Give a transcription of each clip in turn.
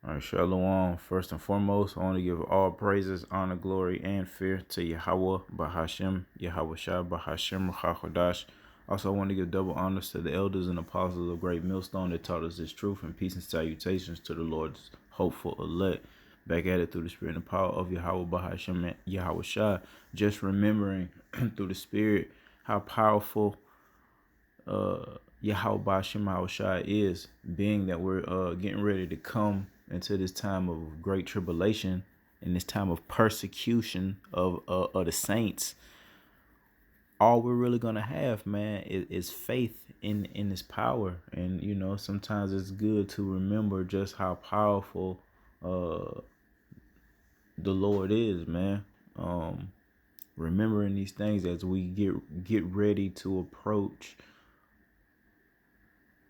All right, Shalom. First and foremost, I want to give all praises, honor, glory, and fear to Yahweh, Bahashem, Yahweh Shah, Bahashem, Rachakodash. Also, I want to give double honors to the elders and apostles of Great Millstone that taught us this truth, and peace and salutations to the Lord's hopeful elect. Back at it through the spirit and power of Yahweh, Bahashem, and Yahweh Shah. Just remembering through the spirit how powerful Yahweh Bashim Shai is, being that we're getting ready to come into this time of great tribulation and this time of persecution of the saints. All we're really gonna have, man, is faith in His power, and sometimes it's good to remember just how powerful the Lord is, man. Remembering these things as we get ready to approach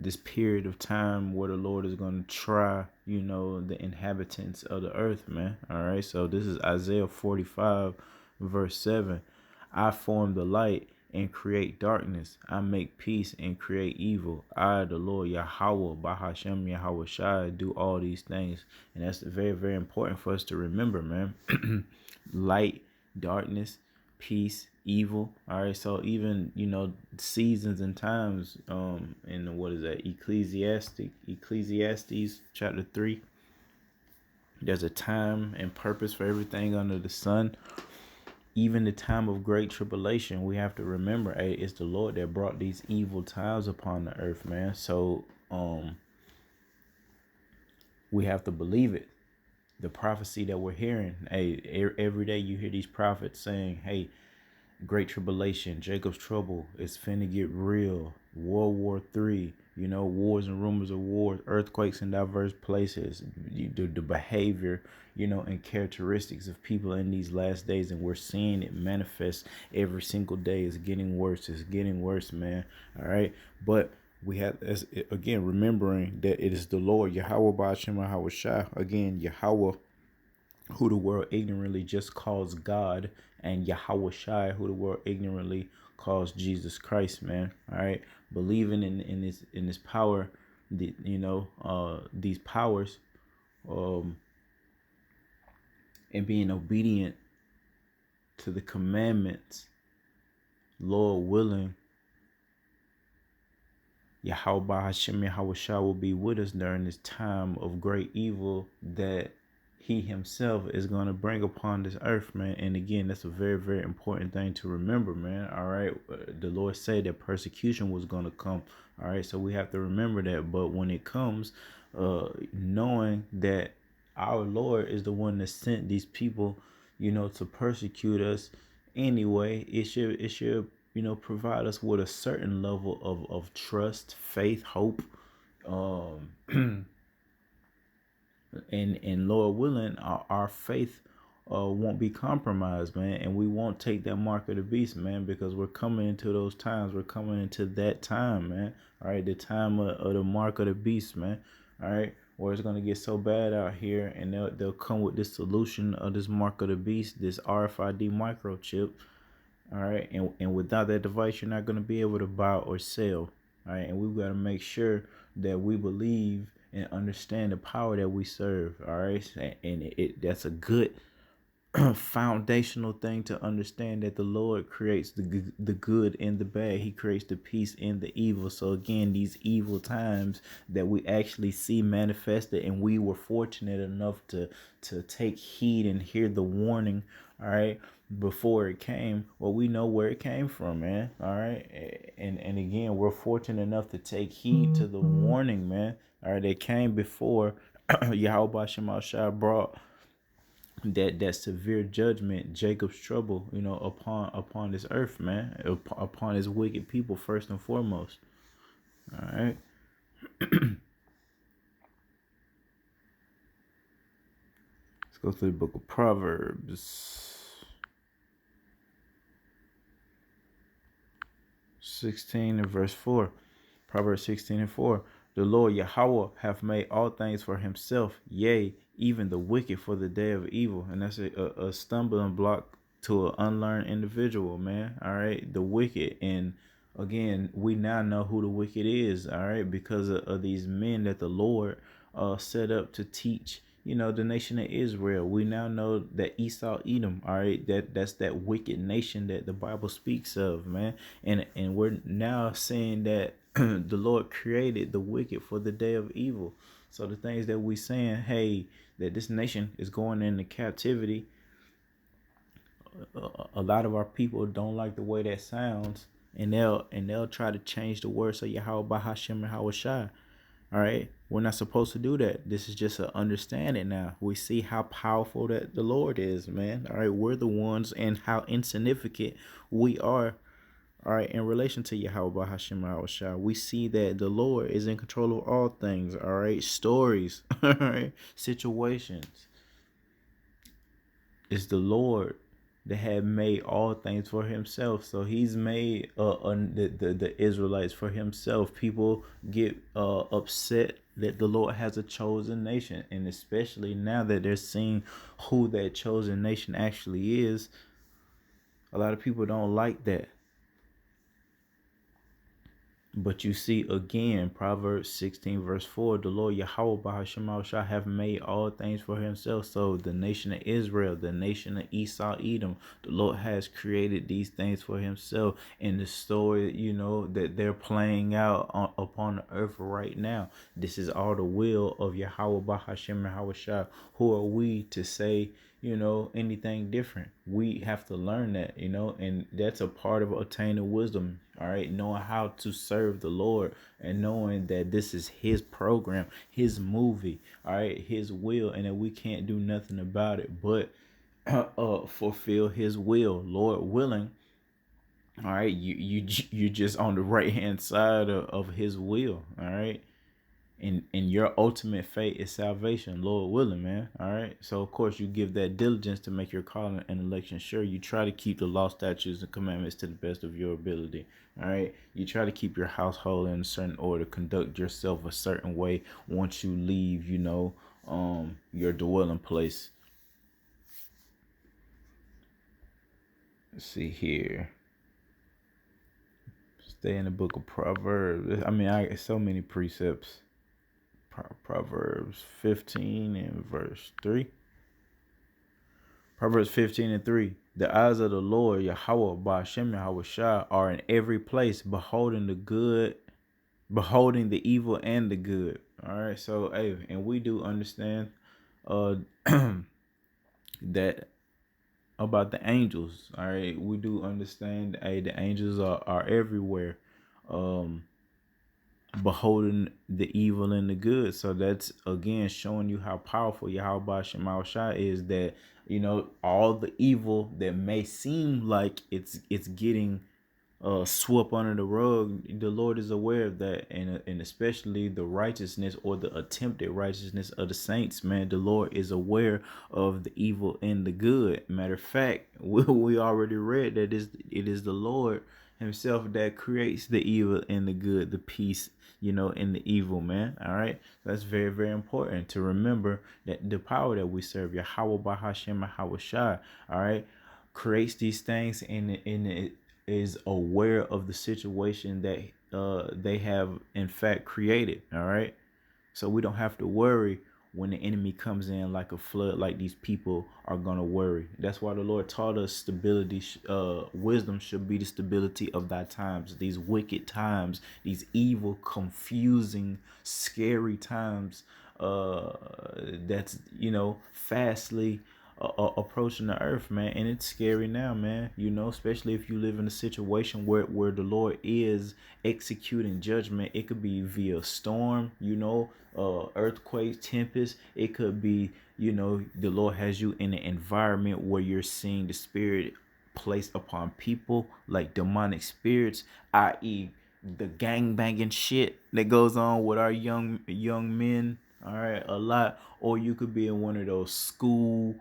this period of time where the Lord is going to try, the inhabitants of the earth, man. All right. So this is Isaiah 45, verse 7. I form the light and create darkness. I make peace and create evil. I, the Lord Yahweh, Bahashem Yahweh Shai, do all these things. And that's very, very important for us to remember, man. Light, darkness, peace, evil. All right, so even seasons and times in what is that, Ecclesiastes chapter 3, there's a time and purpose for everything under the sun. Even the time of great tribulation, we have to remember, hey, it's the Lord that brought these evil times upon the earth, man. So we have to believe it. The prophecy that we're hearing, hey, every day you hear these prophets saying, hey, great tribulation, Jacob's trouble, it's finna get real. World War III, wars and rumors of wars, earthquakes in diverse places, the behavior, and characteristics of people in these last days, and we're seeing it manifest every single day. It's getting worse. It's getting worse, man. All right, but we have, as again, remembering that it is the Lord Yahweh Ba'ashem Yahweh Shah, again Yahweh, who the world ignorantly just calls God, and Yahweh Shai, who the world ignorantly calls Jesus Christ, man. All right, believing in this power, these powers, and being obedient to the commandments, Lord willing, Yahweh Hashem Yahweh Shai will be with us during this time of great evil that He Himself is going to bring upon this earth, man. And again, that's a very, very important thing to remember, man. All right, the Lord said that persecution was going to come. All right, so we have to remember that. But when it comes, knowing that our Lord is the one that sent these people, to persecute us anyway, it should provide us with a certain level of trust, faith, hope, and Lord willing, our faith won't be compromised, man, and we won't take that mark of the beast, man, because we're coming into those times. We're coming into that time, man. All right, the time of the mark of the beast, man. All right, where it's gonna get so bad out here, and they'll come with this solution of this mark of the beast, this RFID microchip. All right, and without that device, you're not gonna be able to buy or sell. All right, and we've got to make sure that we believe and understand the power that we serve. All right, and that's a good foundational thing to understand, that the Lord creates the good and the bad. He creates the peace and the evil. So again, these evil times that we actually see manifested, and we were fortunate enough to take heed and hear the warning, all right, before it came. Well, we know where it came from, man. All right, and again, we're fortunate enough to take heed to the warning, man. All right, it came before Yahweh Shema Shai brought that severe judgment, Jacob's trouble, upon this earth, man, upon his wicked people first and foremost. All right. Let's go to the book of Proverbs 16 and verse 4. Proverbs 16 and 4. The Lord Yahweh hath made all things for Himself, yea, even the wicked for the day of evil. And that's a stumbling block to an unlearned individual, man. All right, the wicked. And again, we now know who the wicked is, all right, because of these men that the Lord set up to teach, the nation of Israel. We now know that Esau, Edom, all right, that's that wicked nation that the Bible speaks of, man. And we're now saying that the Lord created the wicked for the day of evil. So the things that we saying, hey, that this nation is going into captivity, a lot of our people don't like the way that sounds, and they'll try to change the words of Yahweh Bahashem and Hawashai. All right, we're not supposed to do that. This is just an understanding now. We see how powerful that the Lord is, man. All right, we're the ones, and how insignificant we are. All right, in relation to Yahweh Bahashem Hawashai, we see that the Lord is in control of all things. All right, stories, all right, situations. It's the Lord that had made all things for himself. So he's made the Israelites for himself. People get upset that the Lord has a chosen nation, and especially now that they're seeing who that chosen nation actually is, a lot of people don't like that. But you see again, Proverbs 16 verse 4, the Lord Yahweh Bahashem shall have made all things for himself. So the nation of Israel, the nation of Esau, Edom, the Lord has created these things for himself. In the story, that they're playing out upon the earth right now. This is all the will of Yahweh Bahashem Hawashai. Who are we to say, anything different? We have to learn that, and that's a part of attaining wisdom. All right, knowing how to serve the Lord and knowing that this is his program, his movie, all right, his will, and that we can't do nothing about it but fulfill his will, Lord willing. All right, you just on the right hand side of his will. All right. And your ultimate fate is salvation, Lord willing, man. All right. So of course you give that diligence to make your calling and election sure. You try to keep the law, statutes, and commandments to the best of your ability. All right. You try to keep your household in a certain order, conduct yourself a certain way once you leave, your dwelling place. Let's see here. Stay in the book of Proverbs. I mean, so many precepts. Proverbs 15 and verse 3. Proverbs 15 and 3. The eyes of the Lord, Yahweh, Ba'ashem, Yahweh are in every place, beholding the evil and the good. All right. So, hey, and we do understand that about the angels. All right. We do understand, the angels are everywhere. Beholding the evil and the good. So that's again showing you how powerful Yahweh Shema Shai is, that all the evil that may seem like it's getting swept under the rug, the Lord is aware of that, and especially the righteousness or the attempted righteousness of the saints, man. The Lord is aware of the evil and the good. Matter of fact, we already read that it is the Lord himself that creates the evil and the good, the peace, in the evil, man. All right. That's very, very important to remember, that the power that we serve, Yahweh Bahashem Hawashai, all right, creates these things, and it is aware of the situation that they have in fact created. All right. So we don't have to worry when the enemy comes in like a flood, like these people are gonna worry. That's why the Lord taught us stability. Wisdom should be the stability of thy times. These wicked times, these evil, confusing, scary times. That's fastly approaching the earth, man, and it's scary now, man. Especially if you live in a situation where the Lord is executing judgment. It could be via storm, earthquake, tempest. It could be, the Lord has you in an environment where you're seeing the Spirit placed upon people, like demonic spirits, i.e., the gang banging shit that goes on with our young men. All right, a lot. Or you could be in one of those school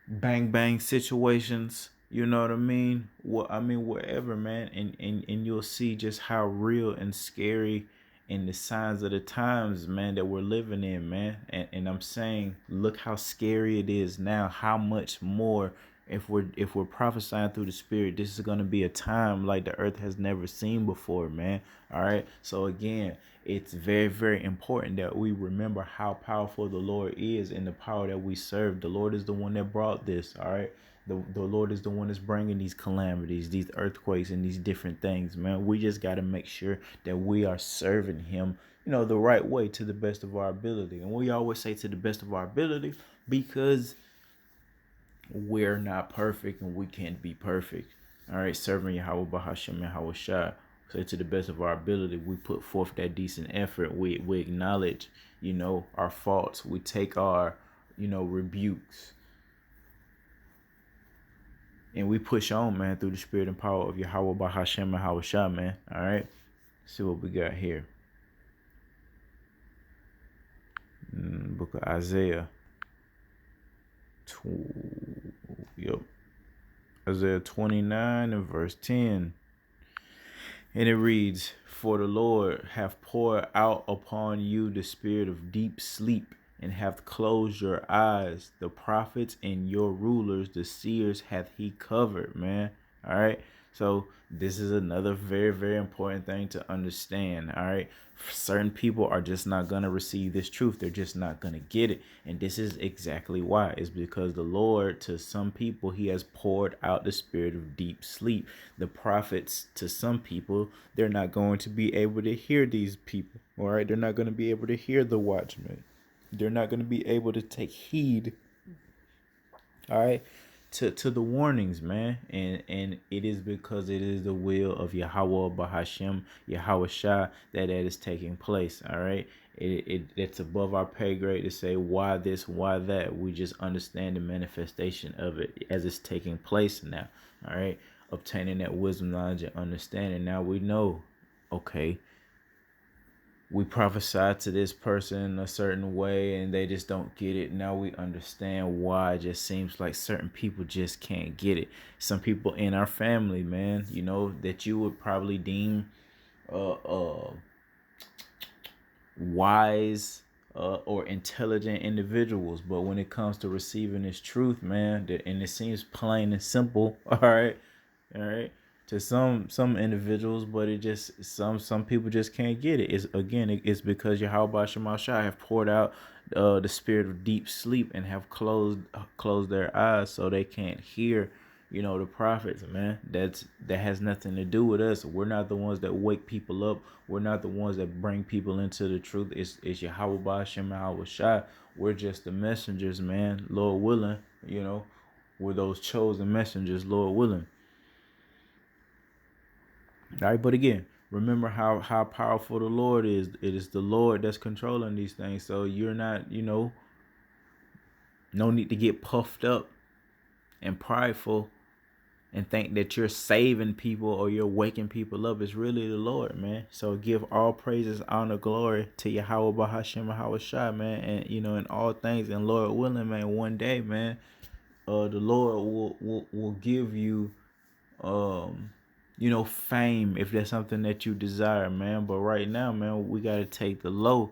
bang situations, you know what I mean? Wherever, man, and you'll see just how real and scary and the signs of the times, man, that we're living in, man. And I'm saying, look how scary it is now, how much more if we're prophesying through the Spirit, this is gonna be a time like the earth has never seen before, man. All right. So again, it's very, very important that we remember how powerful the Lord is and the power that we serve. The Lord is the one that brought this. All right. The Lord is the one that's bringing these calamities, these earthquakes, and these different things, man. We just got to make sure that we are serving Him, the right way, to the best of our ability. And we always say to the best of our ability because we're not perfect and we can't be perfect. All right, serving Yahweh Bahashem and Yahweh Shai. So to the best of our ability, we put forth that decent effort. We acknowledge, our faults. We take our, rebukes. And we push on, man, through the spirit and power of Yahweh Bahashem and Yahweh Shai, man. All right. Let's see what we got here. Book of Isaiah. Isaiah 29 and verse 10. And it reads, "For the Lord hath poured out upon you the spirit of deep sleep, and hath closed your eyes. The prophets and your rulers, the seers, hath he covered," man. All right. So this is another very, very important thing to understand. All right. Certain people are just not going to receive this truth. They're just not going to get it. And this is exactly why. It's because the Lord, to some people, he has poured out the spirit of deep sleep. The prophets, to some people, they're not going to be able to hear these people. All right. They're not going to be able to hear the watchmen. They're not going to be able to take heed, all right, to the warnings, man. And it is because it is the will of Yahweh Bahashem, Yahweh Shai, that is taking place, all right. It's above our pay grade to say why this, why that. We just understand the manifestation of it as it's taking place now, all right. Obtaining that wisdom, knowledge, and understanding. Now we know, okay, we prophesy to this person a certain way and they just don't get it. Now we understand why. It just seems like certain people just can't get it. Some people in our family, man, that you would probably deem wise or intelligent individuals, but when it comes to receiving this truth, man, and it seems plain and simple, all right, to some individuals, but it just some people just can't get it. It's because Yahweh Shema Shai have poured out the spirit of deep sleep and have closed their eyes so they can't hear, the prophets, man. That has nothing to do with us. We're not the ones that wake people up. We're not the ones that bring people into the truth. It's Yahweh Shema Yahweh Shai. We're just the messengers, man. Lord willing, we're those chosen messengers, Lord willing. All right, but again, remember how powerful the Lord is. It is the Lord that's controlling these things. So you're not, no need to get puffed up and prideful and think that you're saving people or you're waking people up. It's really the Lord, man. So give all praises, honor, glory to Yahweh Bahashem Yahweh Shai, man. And in all things, and Lord willing, man, one day, man, the Lord will give you fame if that's something that you desire, man. But right now, man, we got to take the low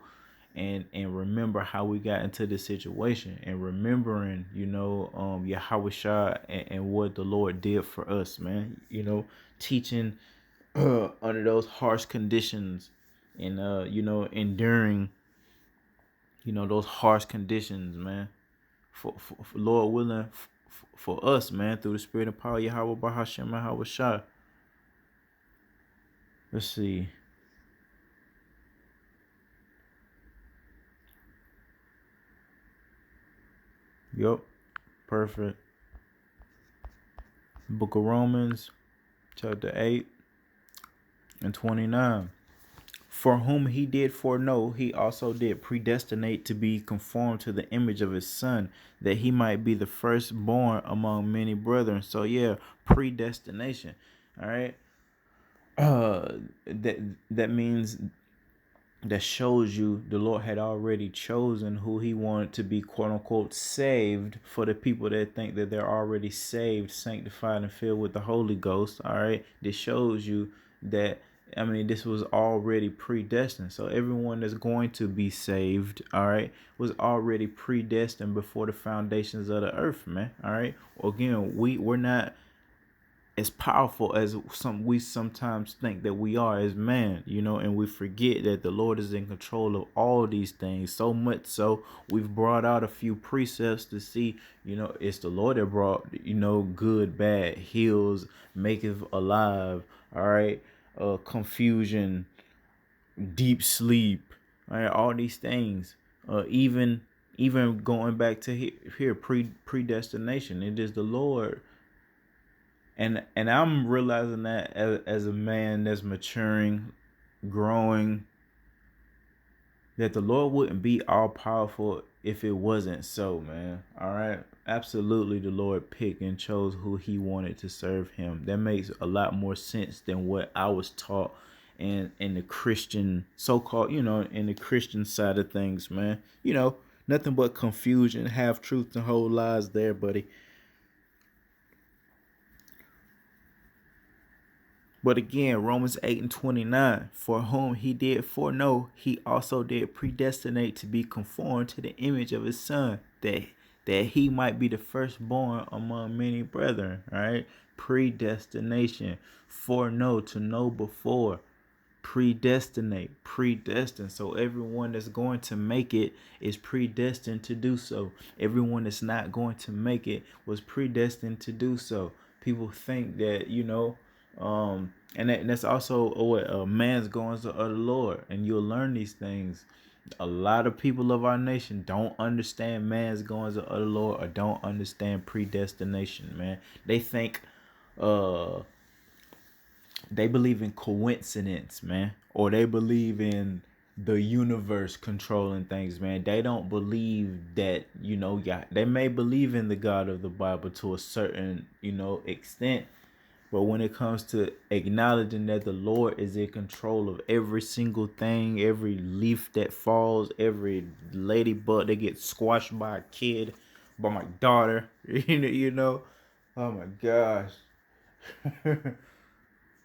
and remember how we got into this situation, and remembering, Yahweh Shai and what the Lord did for us, man. Teaching under those harsh conditions and, enduring, those harsh conditions, man. For Lord willing, for us, man, through the spirit and power of Yahweh Bahashem Yahweh Shai. Let's see. Yup. Perfect. Book of Romans, chapter 8 and 29. For whom he did foreknow, he also did predestinate to be conformed to the image of his son, that he might be the firstborn among many brethren. So yeah, predestination. All right. That means, that shows you the Lord had already chosen who he wanted to be, quote unquote, saved. For the people that think that they're already saved, sanctified, and filled with the Holy Ghost. All right. This shows you that I mean, this was already predestined. So everyone that's going to be saved, all right, was already predestined before the foundations of the earth, man. All right. Well, again, we're not as powerful as we sometimes think that we are as man, and we forget that the Lord is in control of all these things. So much so we've brought out a few precepts to see, it's the Lord that brought, good, bad, heals, maketh alive, all right, confusion, deep sleep, all right, all these things, even going back to here predestination. It is the Lord, and I'm realizing that as a man that's maturing, growing, that the Lord wouldn't be all powerful if it wasn't so, man. All right. Absolutely, the Lord picked and chose who he wanted to serve him. That makes a lot more sense than what I was taught in the Christian, so-called, in the Christian side of things, man. Nothing but confusion, half truth and whole lies there, buddy. But again, Romans 8:29, for whom he did foreknow, he also did predestinate to be conformed to the image of his son, that he might be the firstborn among many brethren. Right? Predestination, foreknow, to know before. Predestinate, predestined. So everyone that's going to make it is predestined to do so. Everyone that's not going to make it was predestined to do so. People think that, and that's also what a man's goings of the Lord, and you'll learn these things. A lot of people of our nation don't understand man's goings of the Lord, or don't understand predestination, man. They think they believe in coincidence, man, or they believe in the universe controlling things, man. They don't believe that, yeah, they may believe in the God of the Bible to a certain, extent, but when it comes to acknowledging that the Lord is in control of every single thing, every leaf that falls, every ladybug that gets squashed by a kid, by my daughter, oh my gosh.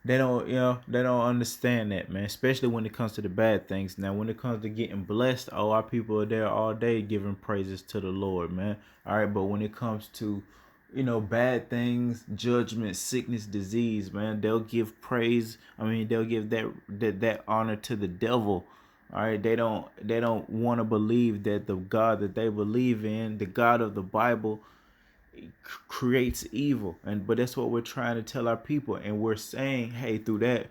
They don't understand that, man, especially when it comes to the bad things. Now when it comes to getting blessed, our people are there all day giving praises to the Lord, man. All right, but when it comes to bad things, judgment, sickness, disease, man, they'll give praise. I mean, they'll give that honor to the devil. All right, they don't want to believe that the God that they believe in, the God of the Bible, creates evil. But that's what we're trying to tell our people, and we're saying, hey, through that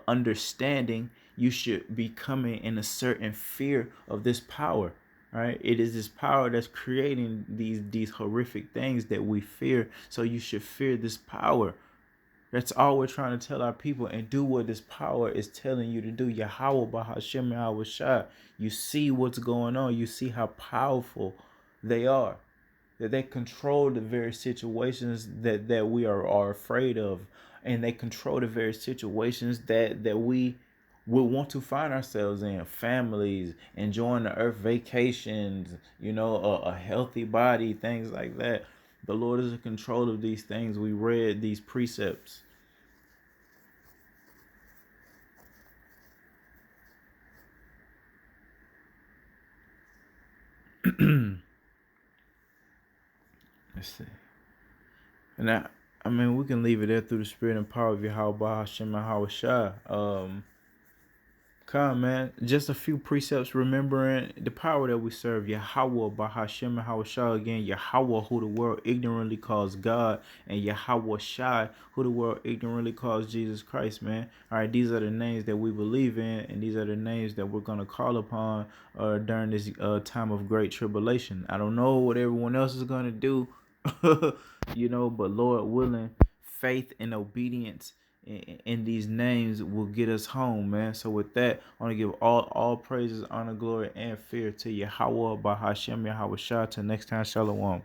understanding, you should be coming in a certain fear of this power. Right? It is this power that's creating these horrific things that we fear. So you should fear this power. That's all we're trying to tell our people, and do what this power is telling you to do. Yahweh Bahashem Yahweh Shah. You see what's going on. You see how powerful they are, that they control the very situations that we are afraid of, and they control the very situations that we would want to find ourselves in. Families, enjoying the earth, vacations, a healthy body, things like that. The Lord is in control of these things. We read these precepts. Let's see. And I mean, we can leave it there through the spirit and power of Yahweh Hashem and Hawashah. Come, man. Just a few precepts, remembering the power that we serve. Yahweh Bahashem and Hawashah again. Yahweh, who the world ignorantly calls God, and Yahweh Shai, who the world ignorantly calls Jesus Christ, man. All right, these are the names that we believe in, and these are the names that we're going to call upon during this time of great tribulation. I don't know what everyone else is going to do, but Lord willing, faith and obedience in these names will get us home, man. So with that, I want to give all praises, honor, glory, and fear to Yahweh by Hashem Yahweh Shah. Till next time, Shalom.